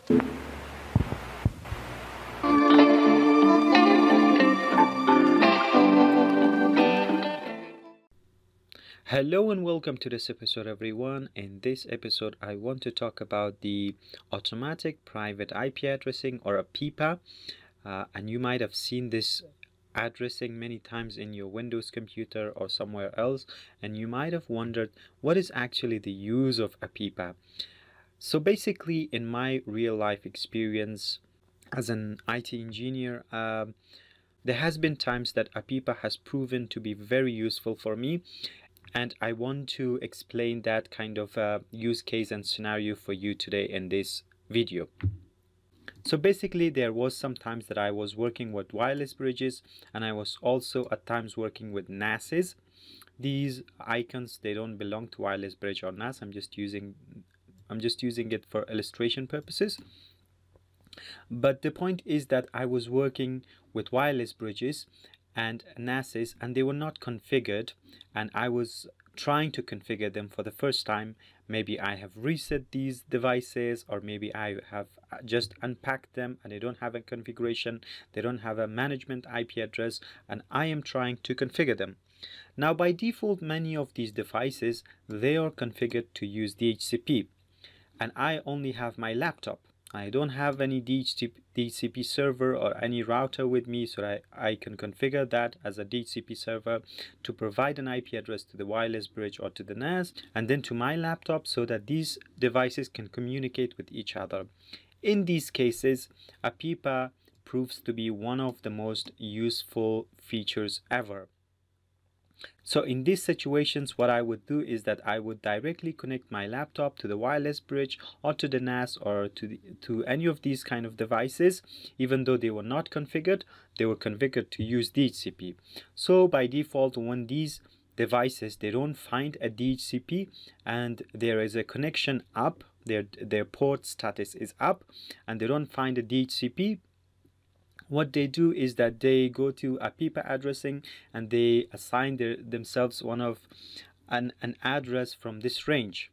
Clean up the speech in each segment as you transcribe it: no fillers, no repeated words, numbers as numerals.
Hello and welcome to this episode, everyone. In this episode, I want to talk about the automatic private IP addressing, or APIPA. And you might have seen this addressing many times in your Windows computer or somewhere else, and you might have wondered what is actually the use of APIPA. So basically, in my real life experience as an IT engineer, there has been times that APIPA has proven to be very useful for me, and I want to explain that kind of use case and scenario for you today in this video. So basically, there was some times that I was working with wireless bridges, and I was also at times working with NASes. These icons, they don't belong to wireless bridge or NAS. I'm just using it for illustration purposes. But the point is that I was working with wireless bridges and NASes, and they were not configured, and I was trying to configure them for the first time. Maybe I have reset these devices, or maybe I have just unpacked them and they don't have a configuration, they don't have a management IP address, and I am trying to configure them. Now, by default, many of these devices, they are configured to use DHCP, and I only have my laptop. I don't have any DHCP server or any router with me, so I can configure that as a DHCP server to provide an IP address to the wireless bridge or to the NAS, and then to my laptop, so that these devices can communicate with each other. In these cases, APIPA proves to be one of the most useful features ever. So in these situations, what I would do is that I would directly connect my laptop to the wireless bridge or to the NAS or to any of these kind of devices. Even though they were not configured, they were configured to use DHCP. So by default, when these devices, they don't find a DHCP and there is a connection up, their port status is up, and they don't find a DHCP, what they do is that they go to APIPA addressing and they assign themselves an address from this range.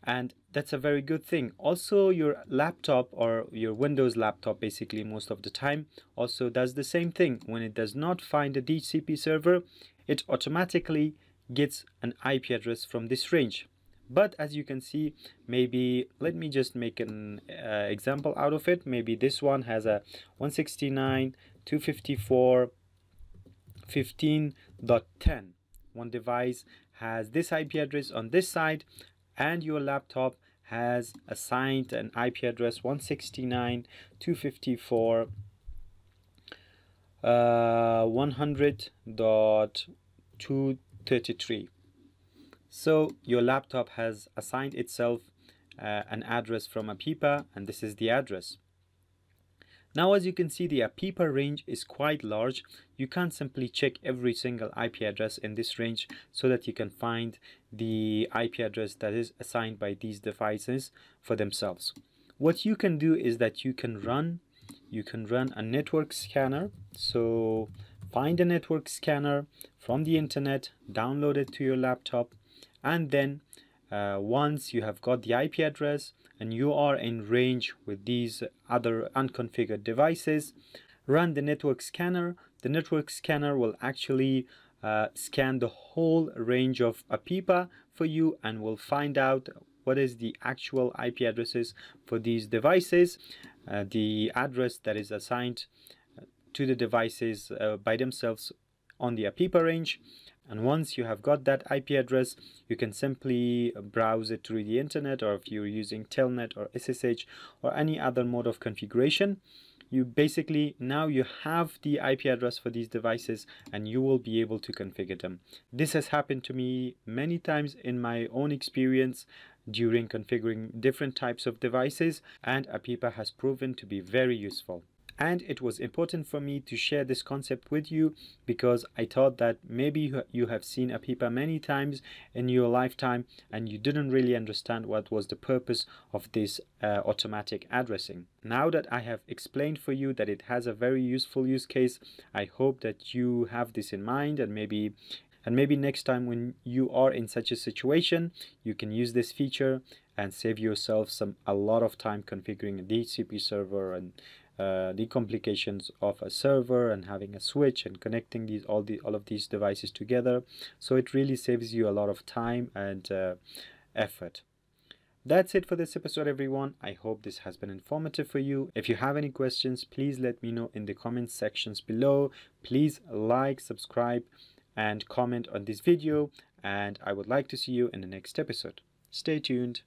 And that's a very good thing. Also, your laptop or your Windows laptop, basically most of the time, also does the same thing. When it does not find a DHCP server, it automatically gets an IP address from this range. But as you can see, maybe let me just make an example out of it. Maybe this one has a 169.254.15.10. One device has this IP address on this side, and your laptop has assigned an IP address 169.254.100.233. So your laptop has assigned itself an address from APIPA, and this is the address. Now, as you can see, the APIPA range is quite large. You can't simply check every single IP address in this range so that you can find the IP address that is assigned by these devices for themselves. What you can do is that you can run a network scanner. So find a network scanner from the internet, download it to your laptop, and then once you have got the IP address and you are in range with these other unconfigured devices, run the network scanner. The network scanner will actually scan the whole range of APIPA for you and will find out what is the actual IP addresses for these devices, the address that is assigned to the devices by themselves on the APIPA range. And once you have got that IP address, you can simply browse it through the internet, or if you're using Telnet or SSH or any other mode of configuration, you basically now you have the IP address for these devices and you will be able to configure them. This has happened to me many times in my own experience during configuring different types of devices, and APIPA has proven to be very useful. And it was important for me to share this concept with you because I thought that maybe you have seen APIPA many times in your lifetime and you didn't really understand what was the purpose of this automatic addressing. Now that I have explained for you that it has a very useful use case, I hope that you have this in mind and maybe And maybe next time when you are in such a situation, you can use this feature and save yourself a lot of time configuring a DHCP server and the complications of a server and having a switch and connecting all of these devices together. So it really saves you a lot of time and effort. That's it for this episode, everyone. I hope this has been informative for you. If you have any questions, please let me know in the comment sections below. Please like, subscribe, and comment on this video, and I would like to see you in the next episode. Stay tuned.